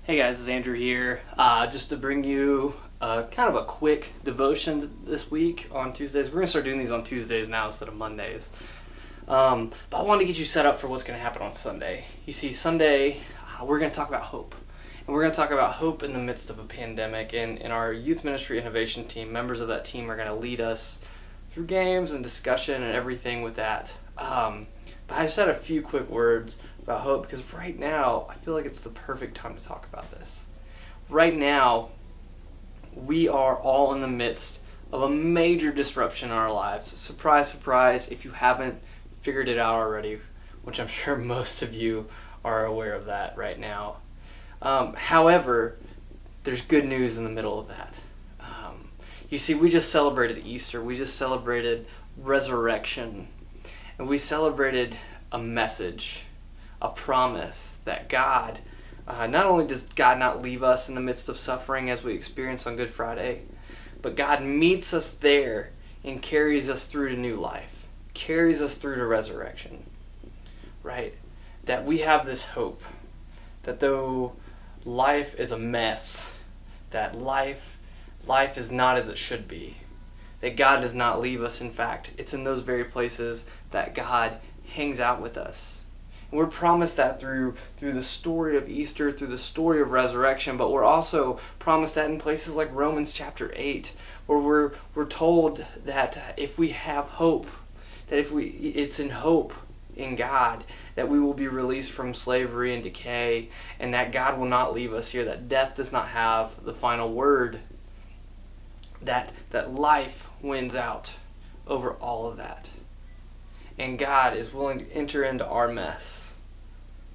Hey guys, it's Andrew here. Just to bring you kind of a quick devotion this week on Tuesdays. We're going to start doing these on Tuesdays now instead of Mondays. But I wanted to get you set up for what's going to happen on Sunday. You see, Sunday, we're going to talk about hope. And we're going to talk about hope in the midst of a pandemic. And our youth ministry innovation team, members of that team are going to lead us through games and discussion and everything with that. But I just had a few quick words about hope because right now I feel like it's the perfect time to talk about this. Right now, we are all in the midst of a major disruption in our lives. Surprise, surprise, if you haven't figured it out already, which I'm sure most of you are aware of that right now. However, there's good news in the middle of that. You see, we just celebrated Easter. We just celebrated resurrection. And we celebrated a message, a promise that God, not only does God not leave us in the midst of suffering as we experience on Good Friday, but God meets us there and carries us through to new life, carries us through to resurrection, right? That we have this hope that though life is a mess, that life is not as it should be, that God does not leave us. In fact, it's in those very places that God hangs out with us. And we're promised that through the story of Easter, through the story of resurrection, but we're also promised that in places like Romans chapter 8, where we're told that if we have hope, that it's in hope in God that we will be released from slavery and decay, and that God will not leave us here, that death does not have the final word, that life wins out over all of that. And God is willing to enter into our mess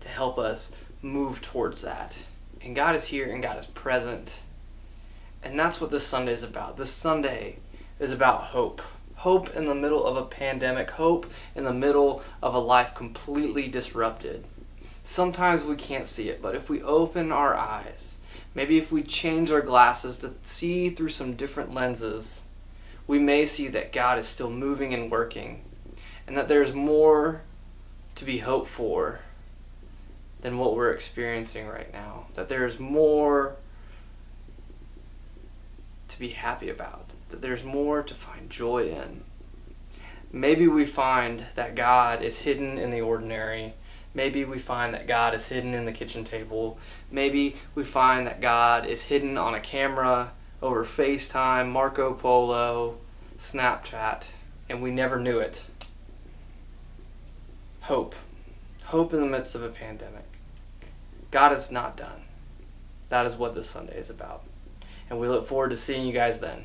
to help us move towards that. And God is here and God is present. And that's what this Sunday is about. This Sunday is about hope. Hope in the middle of a pandemic. Hope in the middle of a life completely disrupted. Sometimes we can't see it, but if we open our eyes, maybe if we change our glasses to see through some different lenses, we may see that God is still moving and working, and that there's more to be hoped for than what we're experiencing right now. That there's more to be happy about. That there's more to find joy in. Maybe we find that God is hidden in the ordinary. Maybe we find that God is hidden in the kitchen table. Maybe we find that God is hidden on a camera, over FaceTime, Marco Polo, Snapchat, and we never knew it. Hope. Hope in the midst of a pandemic. God is not done. That is what this Sunday is about. And we look forward to seeing you guys then.